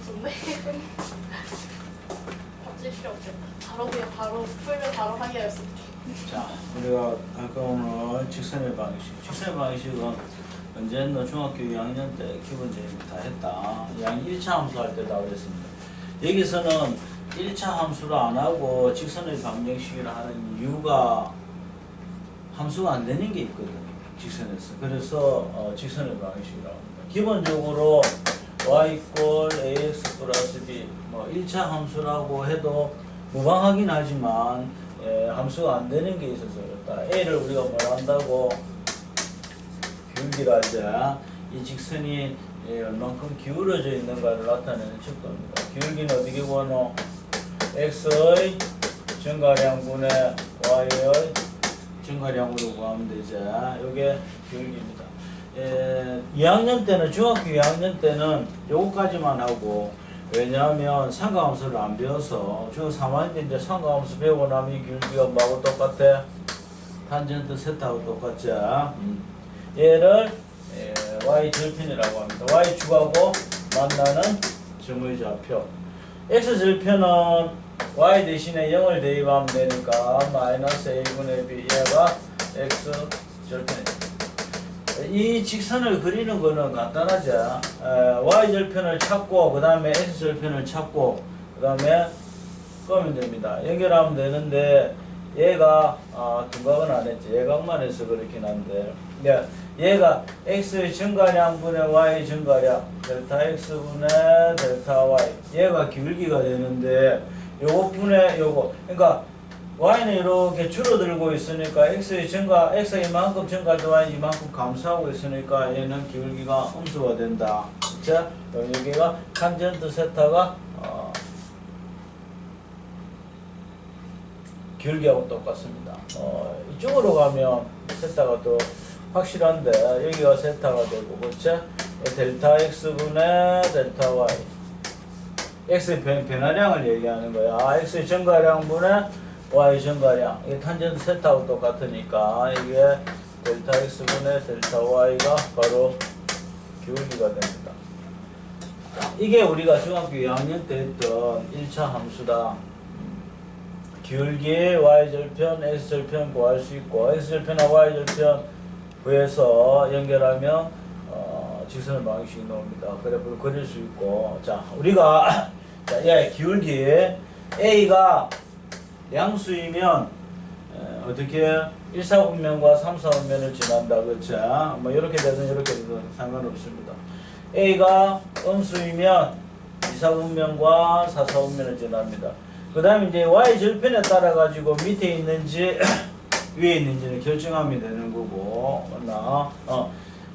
좋네. 갑자기 필요 없겠다. 바로 풀면 바로 하기가 있어. 자, 우리가 아까 오늘 직선의 방식. 직선의 방식은 언제는 중학교 2학년 때 기본적인 다 했다. 양 1차 함수 할 때 다 그랬습니다. 여기서는 1차 함수를 안 하고 직선의 방정식을 하는 이유가 함수가 안 되는 게 있거든. 직선에서. 그래서 직선의 방식이라고 합니다. 기본적으로 y 이퀄 ax 플러스 b 뭐 1차 함수라고 해도 무방하긴 하지만 함수가 안 되는 게 있어서 그렇다. a를 우리가 뭘 한다고 기울기라 하자. 이 직선이 얼만큼 기울어져 있는가를 나타내는 척도입니다. 기울기는 어떻게 구하노? x의 증가량분의 y의 증가량으로 구하면 되죠. 요게 기울기입니다. 2학년 때는, 중학교 2학년 때는 요거까지만 하고, 왜냐하면 삼각함수를 안 배워서 중학교 3학년 때 이제 삼각함수 배우고 나면 이 기울기가 뭐하고 똑같아? 탄젠트 세타하고 똑같죠. 얘를 y 절편이라고 합니다. y 축하고 만나는 점의 좌표. x 절편은 y 대신에 0을 대입하면 되니까 마이너스 a분의 b, 얘가 x 절편입니다. 이 직선을 그리는 거는 간단하죠. y 절편을 찾고 그 다음에 x 절편을 찾고 그 다음에 끄면 됩니다. 연결하면 되는데 얘가 둔각은 안 했지. 예각만 해서 그렇긴 한데 얘가 x의 증가량분의 y 증가량 델타 x분의 델타 y 얘가 기울기가 되는데 요거 분의 요거 그러니까 y는 이렇게 줄어들고 있으니까 x의 증가 x가 이만큼 증가도 y 이만큼 감소하고 있으니까 얘는 기울기가 음수가 된다. 그쵸? 여기가 탄젠트 세타가 기울기하고 똑같습니다. 이쪽으로 가면 세타가 더 확실한데 여기가 세타가 되고 그렇죠? 델타 x분의 델타 y x의 변화량을 얘기하는 거야. x의 증가량분의 y 증가량 이게 탄젠트 세타하고 똑같으니까 이게 델타 x분의 델타 y가 바로 기울기가 됩니다. 이게 우리가 중학교 2학년 때 했던 1차 함수다. 기울기의 y절편, x절편 구할 수 있고 x절편과 y절편 구해서 연결하면 직선의 방식이 나옵니다. 그래프를 그릴 수 있고 자 우리가 자, 얘 기울기 a가 양수이면 어떻게 1사분면과 3사분면을 지난다 그렇죠? 뭐 이렇게 되든 이렇게 되든 상관없습니다. a가 음수이면 2사분면과 4사분면을 지납니다. 그 다음에 이제 y절편에 따라 가지고 밑에 있는지 위에 있는지는 결정하면 되는 거고 맞나?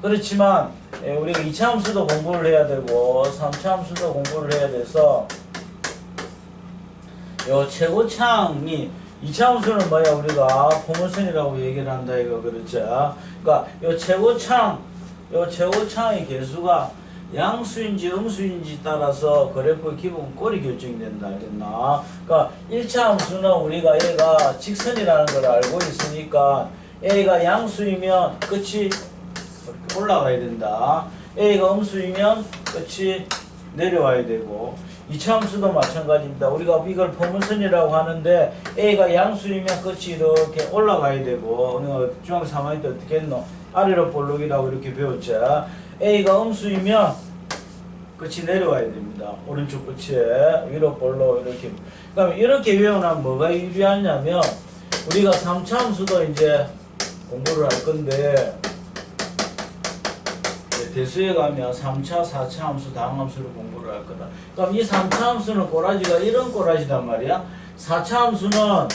그렇지만 우리가 2차 함수도 공부를 해야 되고 3차 함수도 공부를 해야 돼서 요 최고창이 2차 함수는 뭐야? 우리가 포물선이라고 얘기를 한다 이거 그렇죠? 그러니까 요 최고창의 개수가 양수인지 음수인지 따라서 그래프의 기본 꼴이 결정이 된다 알겠나? 그러니까 1차 함수는 우리가 얘가 직선이라는 걸 알고 있으니까 A가 양수이면 끝이 이렇게 올라가야 된다. A가 음수이면 끝이 내려와야 되고 2차 함수도 마찬가지입니다. 우리가 이걸 포물선이라고 하는데 A가 양수이면 끝이 이렇게 올라가야 되고 우리가 중학교 3학년 때 어떻게 했노? 아래로 볼록이라고 이렇게 배웠죠. A가 음수이면 끝이 내려와야 됩니다. 오른쪽 끝에 위로 볼록 이렇게. 그러면 이렇게 외워놓으면 뭐가 유리하냐면 우리가 3차 함수도 이제 공부를 할 건데 대수에 가면 3차, 4차 함수, 다항함수를 공부를 할 거다. 그럼 이 3차 함수는 꼬라지가 이런 꼬라지단 말이야. 4차 함수는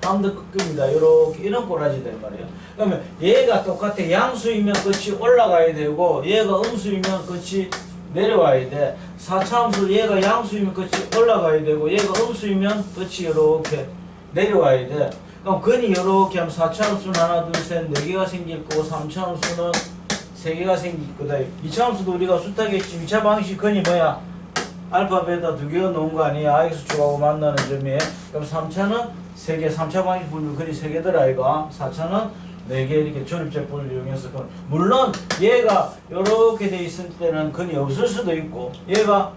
하운드급입니다. 이렇게 이런 꼬라지 될 말이에요. 그러면 얘가 똑같아. 양수이면 끝이 올라가야 되고 얘가 음수이면 끝이 내려와야 돼. 4차 함수 얘가 양수이면 끝이 올라가야 되고 얘가 음수이면 끝이 이렇게 내려와야 돼. 그럼 근이 이렇게 하면 4차 함수는 하나, 둘, 셋, 4개가 생길 거고 3차 함수는 3개가 생길 거다. 2차 함수도 우리가 수탁했지. 2차 방식 근이 뭐야? 알파, 베타 2개가 놓은 거 아니야? x축하고 만나는 점이. 그럼 3차는 3개, 3차 방식 분류 근이 3개더라 이거. 4차는 4개 이렇게 조립제법을 이용해서 물론 얘가 요렇게 돼 있을 때는 근이 없을 수도 있고 얘가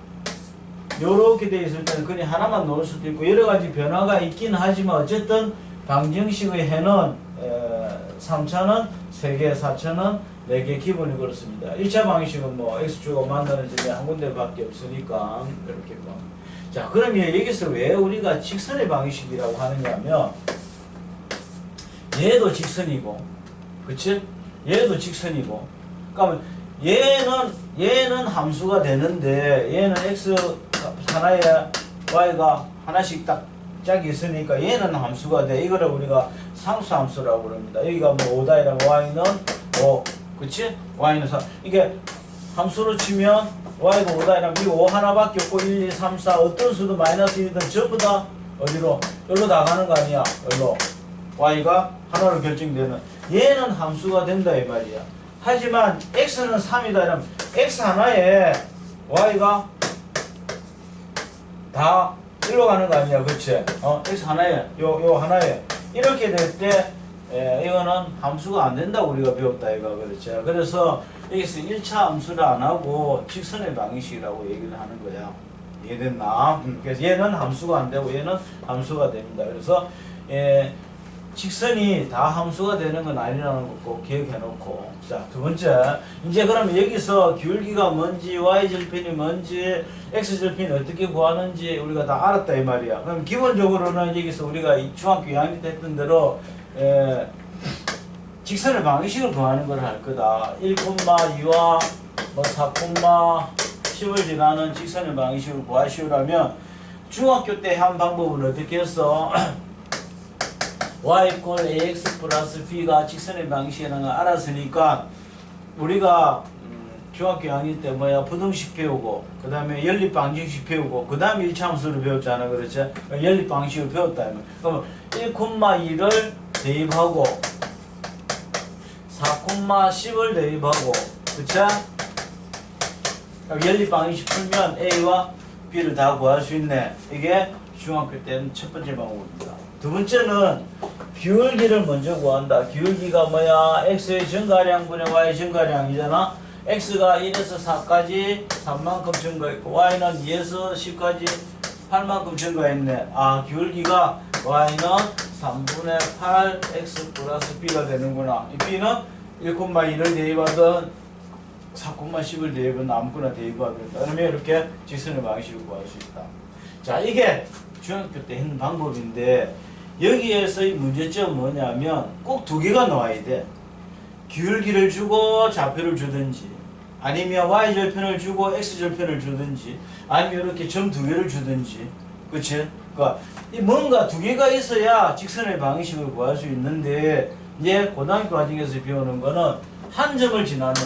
요렇게 돼 있을 때는 근이 하나만 놓을 수도 있고 여러 가지 변화가 있긴 하지만 어쨌든 방정식의 해는 3차는 3개, 4차는 4개 기본이 그렇습니다. 1차 방식은 뭐 x축하고 만나는 점이 한 군데밖에 없으니까 이렇게 뭐. 자, 그러면 여기서 왜 우리가 직선의 방식이라고 하느냐면 얘도 직선이고, 그치? 얘도 직선이고, 그러면 얘는 함수가 되는데 얘는 x 하나에 y가 하나씩 딱 짝이 있으니까 얘는 함수가 돼. 이거를 우리가 상수함수라고 그럽니다. 여기가 뭐 5다이라면 y는 5, 그치? y는 4. 이게 함수로 치면 y가 5다이라면 이 5 하나밖에 없고 1, 2, 3, 4 어떤 수도 마이너스 1이든 전부 다 어디로? 여기로 다 가는 거 아니야? 여기로. y가 하나로 결정되는. 얘는 함수가 된다 이 말이야. 하지만 x는 3이다 이러면 x 하나에 y가 다 일로 가는 거 아니야, 그치? x 하나에 요 하나에 이렇게 될 때 이거는 함수가 안 된다 우리가 배웠다 이거, 그렇지? 그래서 여기서 1차 함수를 안 하고 직선의 방식이라고 얘기를 하는 거야. 이해됐나? 그래서 얘는 함수가 안 되고 얘는 함수가 됩니다. 그래서 직선이 다 함수가 되는 건 아니라는 거 꼭 기억해놓고. 자, 두 번째. 이제 그러면 여기서 기울기가 뭔지, y절편이 뭔지, x절편이 어떻게 구하는지 우리가 다 알았다 이 말이야. 그럼 기본적으로는 여기서 우리가 중학교 2학년 때 했던 대로 직선의 방식을 구하는 걸 할 거다. 1,2와 뭐 4,10을 지나는 직선의 방식을 구하시오라면 중학교 때 한 방법은 어떻게 했어? y = ax 플러스 b가 직선의 방식이라는 걸 알았으니까 우리가 중학교 2학년 때 뭐야 부등식 배우고 그 다음에 연립방정식 배우고 그 다음에 1차 함수를 배웠잖아, 그렇지? 연립방식을 배웠다. 그러면 1,2를 대입하고 4,10을 대입하고, 그쵸? 연립방정식 풀면 a와 b를 다 구할 수 있네. 이게 중학교 때는 첫 번째 방법입니다. 두 번째는 기울기를 먼저 구한다. 기울기가 뭐야? x의 정가량분의 y의 정가량이잖아. x가 1에서 4까지 3만큼 증가했고 y는 2에서 10까지 8만큼 증가했네. 아, 기울기가 y는 3분의 8 x 플러스 b가 되는구나. 이 b는 1,2를 대입하든 4,10을 대입하든 아무거나 대입하면 된다. 그러면 이렇게 직선의 방식을 구할 수 있다. 자, 이게 중학교 때 했는 방법인데 여기에서의 문제점은 뭐냐면 꼭 두 개가 나와야 돼. 기울기를 주고 좌표를 주든지 아니면 y절편을 주고 x절편을 주든지 아니면 이렇게 점 두 개를 주든지, 그치? 그러니까 뭔가 두 개가 있어야 직선의 방식을 구할 수 있는데 이제 고등학교 과정에서 배우는 거는 한 점을 지나는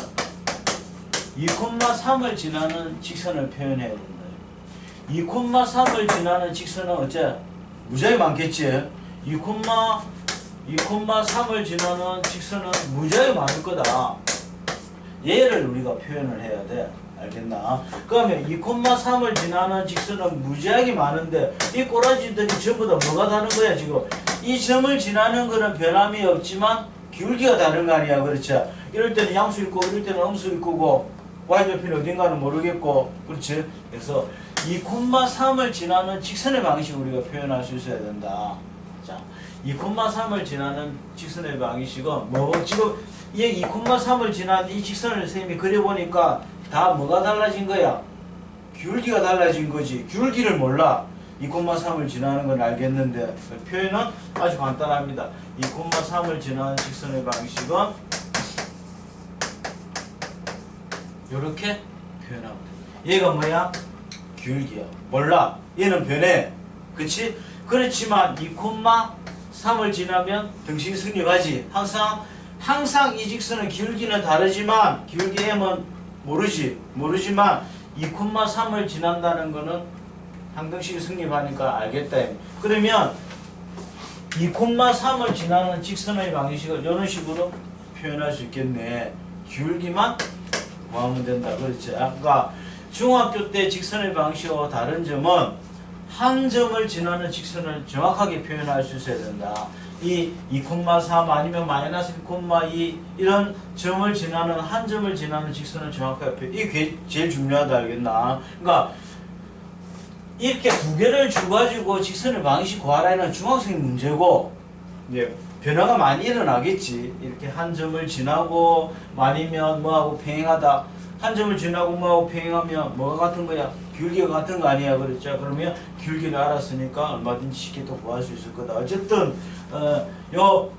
2,3을 지나는 직선을 표현해야 된다. 2,3을 지나는 직선은 어째? 무지하게 많겠지? 2,3을 지나는 직선은 무지하게 많을 거다. 얘를 우리가 표현을 해야 돼. 알겠나? 그러면 2,3을 지나는 직선은 무지하게 많은데 이 꼬라지들이 전부 다 뭐가 다른 거야 지금? 이 점을 지나는 거는 변함이 없지만 기울기가 다른 거 아니야, 그렇죠? 이럴 때는 양수 있고 이럴 때는 음수 있고 y절편이 어딘가는 모르겠고, 그렇지? 그래서 2,3을 지나는 직선의 방식을 우리가 표현할 수 있어야 된다. 자, 2,3을 지나는 직선의 방식은 뭐 지금 이 2,3을 지나는 이 직선을 선생님이 그려보니까 다 뭐가 달라진 거야? 기울기가 달라진 거지. 기울기를 몰라. 2,3을 지나는 건 알겠는데 표현은 아주 간단합니다. 2,3을 지나는 직선의 방식은 이렇게 표현하면 돼. 얘가 뭐야? 기울기야. 몰라. 얘는 변해. 그치? 그렇지만 2,3을 지나면 등식이 성립하지. 항상 이 직선은 기울기는 다르지만 기울기 m은 모르지만 2,3을 지난다는 거는 항등식이 성립하니까 알겠다. 그러면 2,3을 지나는 직선의 방식을 이런 식으로 표현할 수 있겠네. 기울기만 구하면 된다. 그렇지? 아까 중학교 때 직선의 방식과 다른 점은 한 점을 지나는 직선을 정확하게 표현할 수 있어야 된다. 이 2,3 아니면 마이너스 1,2 이런 점을 지나는 한 점을 지나는 직선을 정확하게 표현. 이게 제일 중요하다 알겠나? 그러니까 이렇게 두 개를 주가지고 직선의 방식 구하라는 중학생 문제고 이제 변화가 많이 일어나겠지. 이렇게 한 점을 지나고 아니면 뭐하고 평행하다. 한 점을 지나고 뭐하고 평행하면 뭐가 같은 거야? 기울기가 같은 거 아니야, 그랬죠? 그러면 기울기를 알았으니까 얼마든지 쉽게 또 구할 수 있을 거다. 어쨌든 요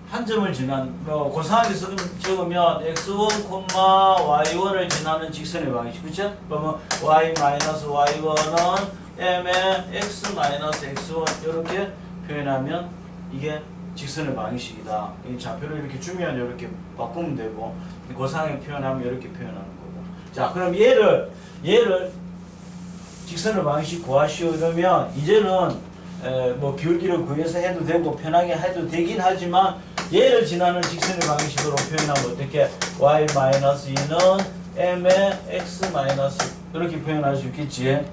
한 점을 지난 고상하게 적으면 x1, y1을 지나는 직선의 방식, 그렇죠? 그러면 y-y1은 m의 x-x1 이렇게 표현하면 이게 직선의 방식이다. 이 좌표를 이렇게 주면 이렇게 바꾸면 되고 고상하게 표현하면 이렇게 표현하는 거고. 자, 그럼 얘를 직선의 방식 구하시오 이러면 이제는 뭐 기울기를 구해서 해도 되고 편하게 해도 되긴 하지만 얘를 지나는 직선의 방식으로 표현하면 어떻게 y-2는 m의 x- 이렇게 표현할 수 있겠지.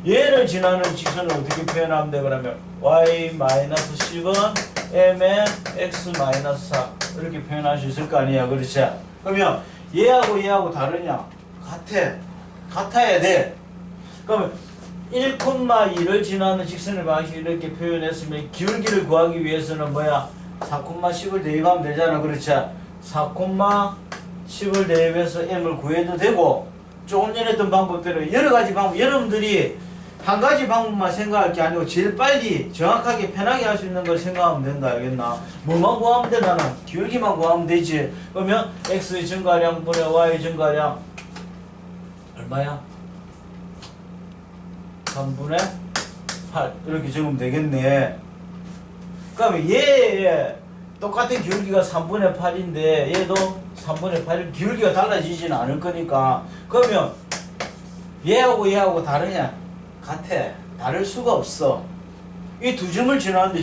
얘를 지나는 직선을 어떻게 표현하면 돼? 그러면 y-10은 m의 x-4 이렇게 표현할 수 있을 거 아니야, 그렇지? 그러면 얘하고 다르냐? 같아야 돼. 그러면 1,2를 지나는 직선의 방식을 이렇게 표현했으면 기울기를 구하기 위해서는 뭐야? 4,10을 대입하면 되잖아, 그렇지? 4,10을 대입해서 m을 구해도 되고 조금 전에 했던 방법대로 여러 가지 방법, 여러분들이 한 가지 방법만 생각할 게 아니고 제일 빨리 정확하게 편하게 할 수 있는 걸 생각하면 된다, 알겠나? 뭐만 구하면 돼? 나는 기울기만 구하면 되지. 그러면 x 증가량 분의 y 증가량 얼마야? 3분의 8 이렇게 적으면 되겠네. 그러면 얘 똑같은 기울기가 3분의 8인데 얘도 3분의 8 기울기가 달라지지는 않을 거니까 그러면 얘하고 다르냐? 같아. 다를 수가 없어. 이 두 점을 지나는데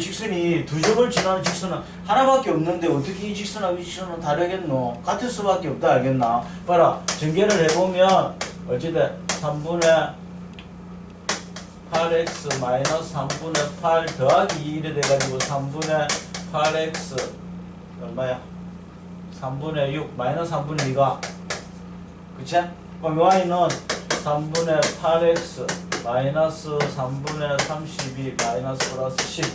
두 점을 지나는 직선은 하나밖에 없는데 어떻게 이 직선하고 이 직선은 다르겠노? 같을 수밖에 없다, 알겠나? 봐라, 전개를 해보면 어찌돼 3분의 8x 마이너스 3분의 8 더하기 2이 돼가지고 3분의 8x 얼마야? 3분의 6 마이너스 3분의 2가 그치? 그럼 y는 3분의 8x 마이너스 3분의 32 마이너스 플러스 10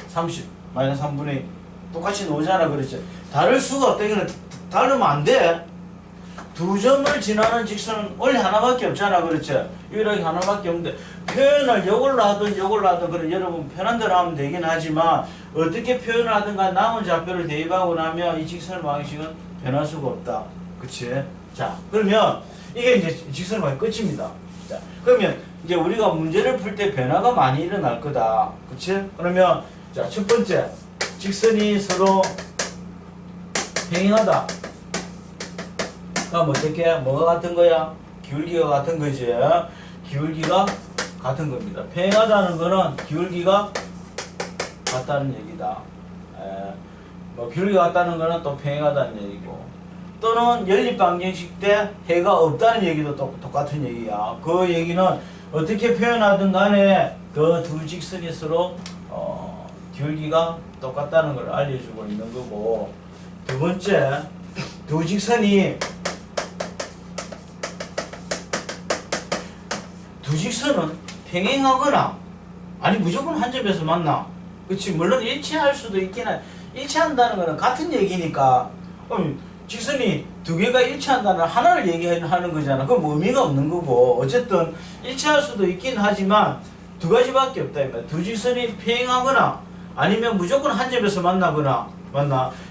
30 마이너스 3분의 2 똑같이 놓잖아, 그렇지? 다를 수가 없다. 이거는 다르면 안 돼. 두 점을 지나는 직선은 원래 하나밖에 없잖아, 그렇지? 유일하게 하나밖에 없는데 표현을 요걸로 하든 그래 여러분 편한 대로 하면 되긴 하지만 어떻게 표현을 하든가 남은 좌표를 대입하고 나면 이 직선 방식은 변할 수가 없다, 그치? 자, 그러면 이게 이제 직선 방식 끝입니다. 자, 그러면 이제 우리가 문제를 풀 때 변화가 많이 일어날 거다, 그치? 그러면 자, 첫 번째 직선이 서로 평행하다. 그럼 어떻게? 뭐가 같은 거야? 기울기가 같은 거지. 기울기가 같은 겁니다. 평행하다는 거는 기울기가 같다는 얘기다. 뭐 기울기가 같다는 거는 또 평행하다는 얘기고, 또는 연립방정식 때 해가 없다는 얘기도 똑같은 얘기야. 그 얘기는 어떻게 표현하든 간에 그 두 직선이 서로 기울기가 똑같다는 걸 알려주고 있는 거고, 두 번째, 두 직선은 평행하거나 아니 무조건 한 점에서 만나. 그치? 물론 일치할 수도 있긴 해. 일치한다는 거는 같은 얘기니까 직선이 두 개가 일치한다는 하나를 얘기하는 거잖아. 그럼 의미가 없는 거고, 어쨌든 일치할 수도 있긴 하지만 두 가지밖에 없다. 두 직선이 평행하거나 아니면 무조건 한 점에서 만나.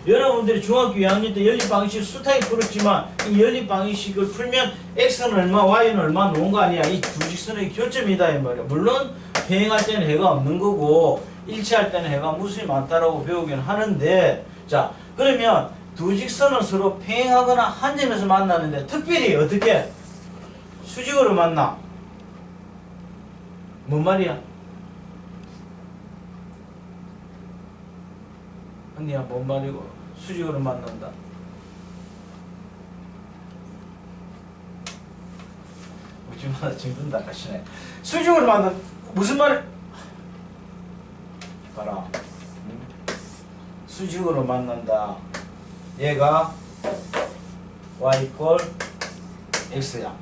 여러분들이 중학교 2학년 때 연립방식 수타입 풀었지만 이 연립방식을 풀면 x는 얼마, y는 얼마 놓은 거 아니야. 이 두 직선의 교점이다 이 말이야. 물론 평행할 때는 해가 없는 거고 일치할 때는 해가 무수히 많다라고 배우긴 하는데, 자, 그러면 두 직선은 서로 평행하거나 한 점에서 만나는데 특별히 어떻게 수직으로 만나? 뭔 말이야? 언니야, 뭔 말이고 수직으로 만난다. 웃지마다 징든다 하시네. 수직으로 만난 무슨 말? 봐라. 수직으로 만난다. 얘가 y 이퀄 x야.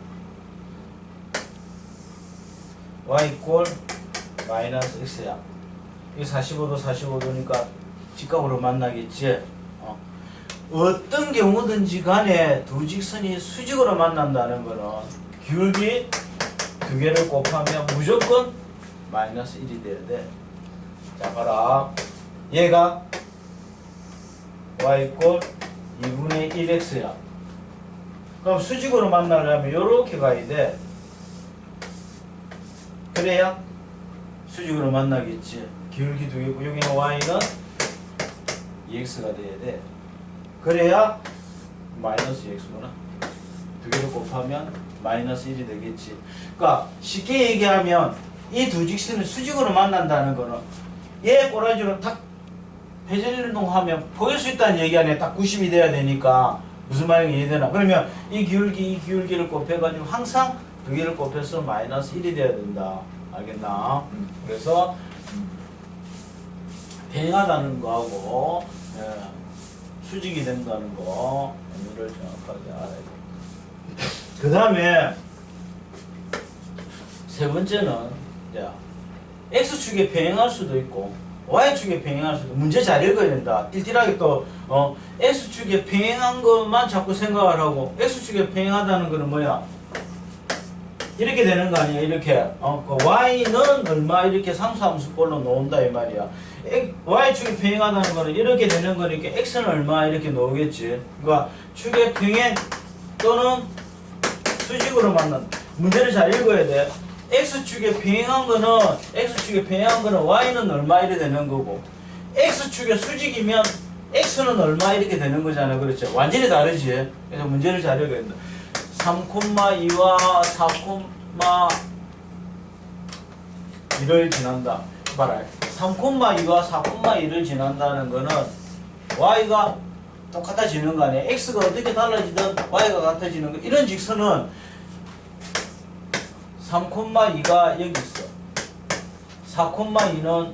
y 이퀄 마이너스 x야. 이 45도 45도니까 직각으로 만나겠지. 어떤 경우든지 간에 두 직선이 수직으로 만난다는 거는 기울기 두 개를 곱하면 무조건 마이너스 1이 돼야 돼. 자, 봐라. 얘가 y 이퀄 2분의 1x야. 그럼 수직으로 만나려면 요렇게 가야 돼. 그래야 수직으로 만나겠지. 기울기 두 개고 여기는 y는 2x가 돼야 돼. 그래야 마이너스 2x구나. 두 개를 곱하면 마이너스 1이 되겠지. 그러니까 쉽게 얘기하면 이 두 직선을 수직으로 만난다는 거는 얘 꼬라지로 탁 회전운동하면 보일 수 있다는 얘기 아니야. 딱 90이 돼야 되니까. 무슨 말인지 이해되나? 그러면 이 기울기를 곱해가지고 항상 두 개를 곱해서 마이너스 1이 돼야 된다. 알겠나? 그래서 평행하다는 거하고 수직이 된다는 거 의미를 정확하게 알아야 돼. 그 다음에 세 번째는 자, X축에 평행할 수도 있고 Y축에 평행할 수도. 문제 잘 읽어야 된다. 띨띨하게 또 X축에 평행한 것만 자꾸 생각을 하고 X축에 평행하다는 거는 뭐야? 이렇게 되는 거 아니야? 이렇게 그 Y는 얼마 이렇게 상수함수꼴로 놓은다 이 말이야. Y축이 평행하다는 거는 이렇게 되는 거니까 X는 얼마 이렇게 놓으겠지. 그러니까 축의 평행 또는 수직으로 만난다. 문제를 잘 읽어야 돼. X축에 평행한 거는 Y는 얼마 이렇게 되는 거고 X축에 수직이면 X는 얼마 이렇게 되는 거잖아. 그렇죠? 완전히 다르지. 그래서 문제를 잘 읽어야 된다. 3,2와 4,1을 지난다. 봐라. 3,2와 4,1을 지난다는 거는 y가 똑같아지는 거 아니야. x가 어떻게 달라지든 y가 같아지는 거. 이런 직선은 3,2가 여기 있어. 4,2는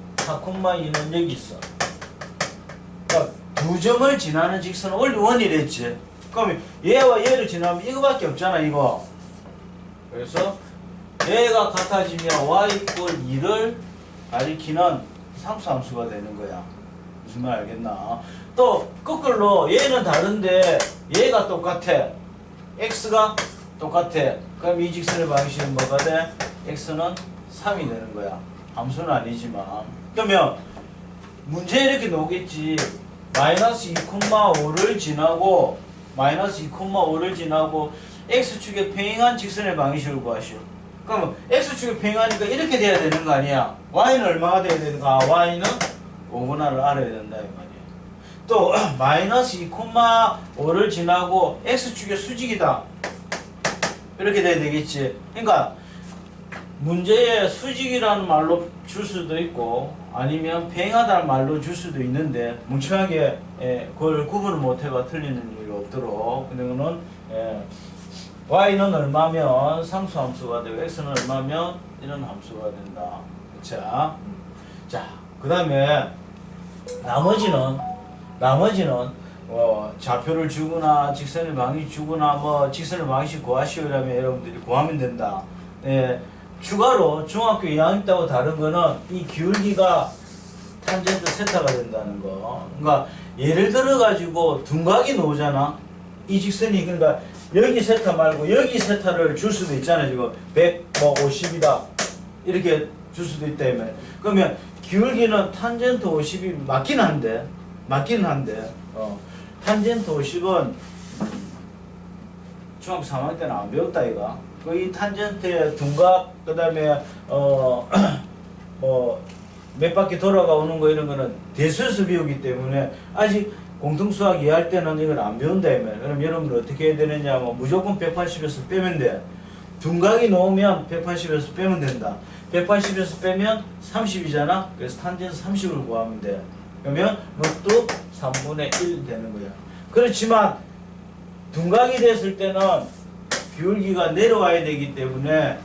여기 있어. 그러니까 두 점을 지나는 직선은 원래 원이랬지. 그럼 얘와 얘를 지나면 이거밖에 없잖아. 이거. 그래서 얘가 같아지면 y 이퀄 2를 가리키는 상수함수가 되는 거야. 무슨 말 알겠나? 또 거꾸로 얘는 다른데 얘가 똑같아. x가 똑같아. 그럼 이 직선의 방식은 뭐가 돼? x는 3이 되는 거야. 함수는 아니지만. 그러면 문제 이렇게 나오겠지. 마이너스 2,5를 지나고 x축에 평행한 직선의 방식을 구하시오. 그러면 x축에 평행하니까 이렇게 돼야 되는 거 아니야. y는 얼마가 돼야 되는가? y는 5분할을 알아야 된다 이 말이야. 또 마이너스 2,5를 지나고 x축의 수직이다. 이렇게 돼야 되겠지. 그러니까 문제에 수직이라는 말로 줄 수도 있고 아니면 평행하다는 말로 줄 수도 있는데 뭉청하게 그걸 구분을 못해가 틀리는 일이 없도록. 근데 그거는 y는 얼마면 상수함수가 되고 x는 얼마면 이런 함수가 된다. 자, 그 다음에 나머지는 좌표를 주거나 직선의 방식 주거나 직선의 방식 구하시오라면 여러분들이 구하면 된다. 추가로 중학교 2학년 때하고 다른 거는 이 기울기가 탄젠트 세타가 된다는 거. 그러니까 예를 들어 가지고 둔각이 나오잖아. 이 직선이 그러니까 여기 세타 말고 여기 세타를 줄 수도 있잖아. 지금 150이다 이렇게 줄 수도 있다. 그러면 기울기는 탄젠트 50이 맞긴 한데 탄젠트 50은 중학교 3학년 때는 안 배웠다 이가. 이 탄젠트의 둔각 그 다음에 몇 바퀴 돌아가오는 거 이런 거는 대수에서 배우기 때문에 아직 공통수학 이해할 때는 이걸 안 배운다 이면. 그럼 여러분들 어떻게 해야 되느냐? 무조건 180에서 빼면 돼. 둔각이 나오면 180에서 빼면 된다. 180에서 빼면 30이잖아. 그래서 탄젠트 30을 구하면 돼. 그러면 롯도 3분의 1 되는 거야. 그렇지만 둔각이 됐을 때는 기울기가 내려와야 되기 때문에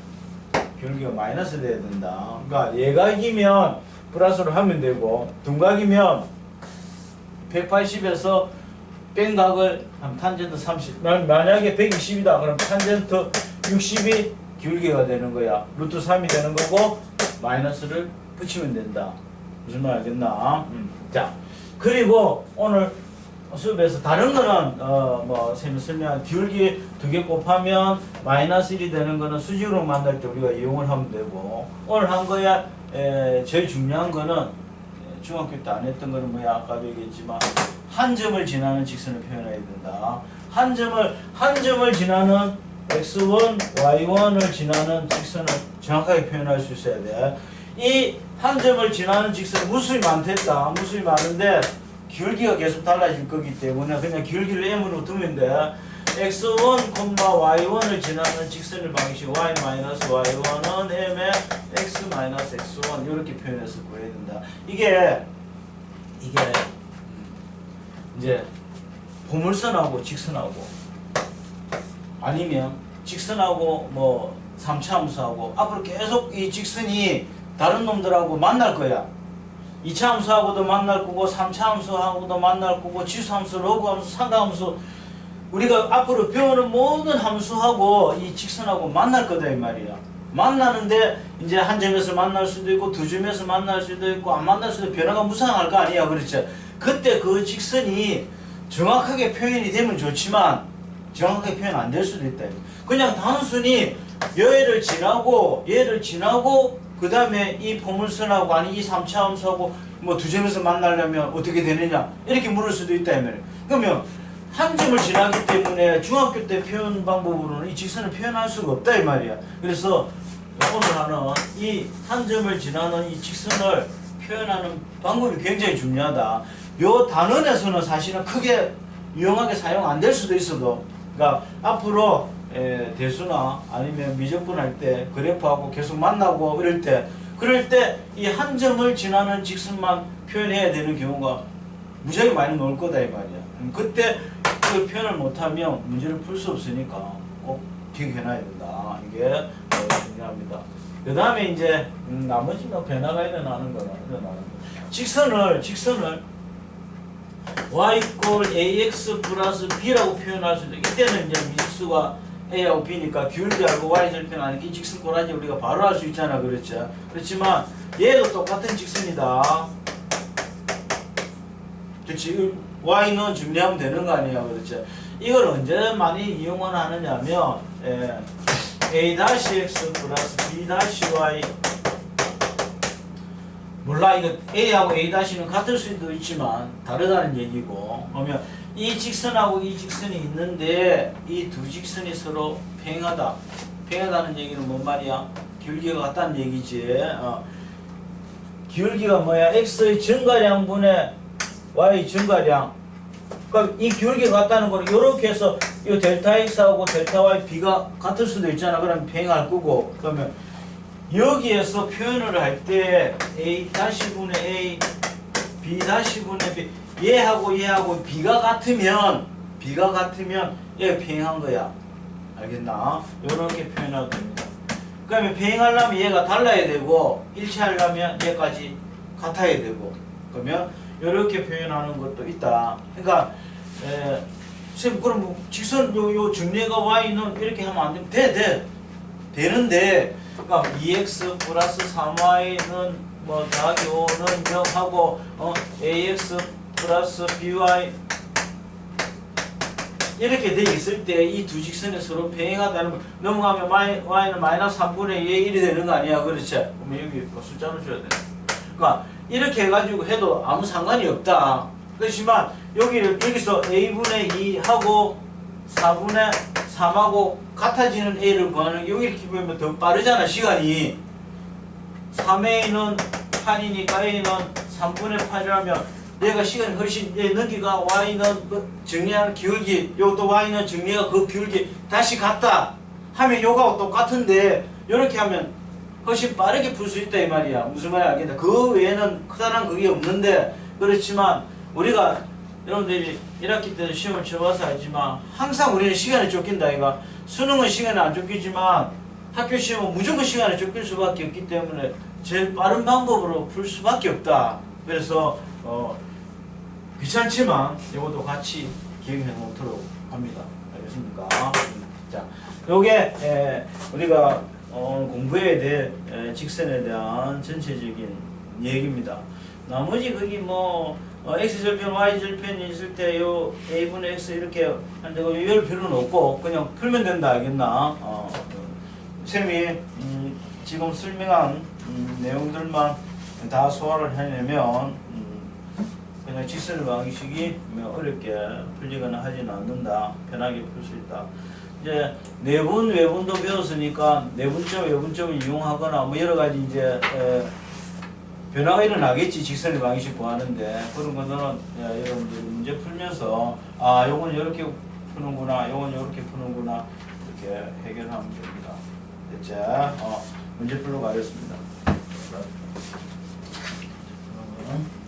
기울기가 마이너스 돼야 된다. 그러니까 예각이면 플러스로 하면 되고 둔각이면 180에서 뺀각을 한 탄젠트 30. 만약에 120이다. 그럼 탄젠트 60이 기울기가 되는 거야. 루트 3이 되는 거고 마이너스를 붙이면 된다. 무슨 말 알겠나? 자, 그리고 오늘 수업에서 다른 거는 뭐 설명 기울기 2개 곱하면 마이너스 1이 되는 거는 수직으로 만날 때 우리가 이용을 하면 되고, 오늘 한 거야 제일 중요한 거는 중학교 때 안 했던 거는 뭐야? 아까도 얘기했지만 한 점을 지나는 직선을 표현해야 된다. 한 점을 지나는 x1, y1을 지나는 직선을 정확하게 표현할 수 있어야 돼. 이 한 점을 지나는 직선은 무수히 많댔다. 무수히 많은데 기울기가 계속 달라질 거기 때문에 그냥 기울기를 m으로 두면 돼. x1, y1을 지나는 직선의 방식 y-y1은 m의 x-x1 이렇게 표현해서 구해야 된다. 이게 이제 보물선하고 직선하고 아니면 직선하고 뭐 3차 함수하고 앞으로 계속 이 직선이 다른 놈들하고 만날 거야. 2차 함수하고도 만날 거고 3차 함수하고도 만날 거고 지수함수, 로그함수, 상가함수 우리가 앞으로 배우는 모든 함수하고 이 직선하고 만날 거다 이 말이야. 만나는데 이제 한 점에서 만날 수도 있고 두 점에서 만날 수도 있고 안 만날 수도 있고 변화가 무상할 거 아니야. 그렇죠? 그때 그 직선이 정확하게 표현이 되면 좋지만 정확하게 표현 안 될 수도 있다. 그냥 단순히 얘를 지나고 그 다음에 이 포물선하고 아니 이 3차 함수하고 뭐 두 점에서 만나려면 어떻게 되느냐 이렇게 물을 수도 있다 이 말이에요. 그러면 한 점을 지나기 때문에 중학교 때 표현 방법으로는 이 직선을 표현할 수가 없다 이 말이야. 그래서 오늘 하는 이 한 점을 지나는 이 직선을 표현하는 방법이 굉장히 중요하다. 요 단원에서는 사실은 크게 유용하게 사용 안 될 수도 있어도, 그러니까 앞으로 대수나 아니면 미적분할 때 그래프하고 계속 만나고 그럴 때 이 한 점을 지나는 직선만 표현해야 되는 경우가 무지하게 많이 나올 거다 이 말이야. 그때 그 표현을 못하면 문제를 풀 수 없으니까 꼭 기억해놔야 된다. 이게 중요합니다. 그 다음에 이제 나머지 뭐 변화가 일어나는 거는 직선을 y = ax 플러스 b라고 표현할 수도 있고, 이때는 이제 미지수가 a하고 b니까 기울기하고 y절편 아니까 이 직선 꼬라지 우리가 바로 할 수 있잖아. 그렇죠? 그렇지만 얘도 똑같은 직선이다. 그렇지? y는 정리하면 되는 거 아니야. 그렇죠? 이걸 언제 많이 이용을 하느냐면 a-x 플러스 b-y, 몰라 이거 a하고 a-는 같을 수도 있지만 다르다는 얘기고, 그러면 이 직선하고 이 직선이 있는데 이 두 직선이 서로 평행하다는 얘기는 뭔 말이야? 기울기가 같다는 얘기지. 기울기가 뭐야? x의 증가량분의 y 증가량. 그러니까 이 기울기가 같다는 거는 이렇게 해서 이 델타 x하고 델타 y b가 같을 수도 있잖아. 그러면 평행할 거고, 그러면 여기에서 표현을 할 때 a-분의 a, b-분의 b, 얘하고 b가 같으면 얘 평행한 거야. 알겠나? 이렇게 표현하면 됩니다. 그러면 평행하려면 얘가 달라야 되고 일치하려면 얘까지 같아야 되고, 그러면 이렇게 표현하는 것도 있다. 그러니까 선생님 그럼 직선 요 정례가 y는 이렇게 하면 안 되면 되는데, 그러니까 2x 플러스 3y는 뭐 더하기 5는 0하고 ax 플러스 by 이렇게 돼 있을 때 이 두 직선이 서로 평행하다는 거, 넘어가면 y는 마이너스 3분의 2의 1이 되는 거 아니야. 그렇지? 그러면 여기 숫자로 줘야 돼. 그러니까 이렇게 해가지고 해도 아무 상관이 없다. 그렇지만 여기서 a분의 2하고 4분의 3하고 같아지는 a를 구하는 게 여기 이렇게 보면 더 빠르잖아 시간이. 3a는 8이니까 a는 3분의 8이라면 얘가 시간이 훨씬 넘기가 y는 정리하는 기울기, 요또 y는 정리가 그 기울기 다시 같다 하면 요거하고 똑같은데 이렇게 하면 훨씬 빠르게 풀 수 있다 이 말이야. 무슨 말인지 알겠다. 그 외에는 크다란 그게 없는데, 그렇지만 우리가 여러분들이 1학기 때 시험을 쳐봐서 알지만 항상 우리는 시간에 쫓긴다 이가. 수능은 시간에 안 쫓기지만 학교 시험은 무조건 시간에 쫓길 수밖에 없기 때문에 제일 빠른 방법으로 풀 수밖에 없다. 그래서 귀찮지만 이것도 같이 기억해 놓도록 합니다. 알겠습니까? 자, 요게 우리가 공부해야 될 직선에 대한 전체적인 얘기입니다. 나머지 거기 뭐 x절편, y절편이 있을 때 요 a분의 x 이렇게 한다고 이럴 필요는 없고 그냥 풀면 된다 알겠나? 쌤이 지금 설명한 내용들만 다 소화를 해내면 그냥 직선의 방식이 어렵게 풀리거나 하지는 않는다. 편하게 풀 수 있다. 이제 내분, 외분도 배웠으니까 내분점, 외분점을 이용하거나 뭐 여러 가지 이제 변화가 일어나겠지. 직선의 방식 구하는데 그런 거는 여러분들 문제 풀면서 아 요건 이렇게 푸는구나, 요건 이렇게 푸는구나 이렇게 해결하면 됩니다. 됐죠? 문제 풀러 가겠습니다. 그러면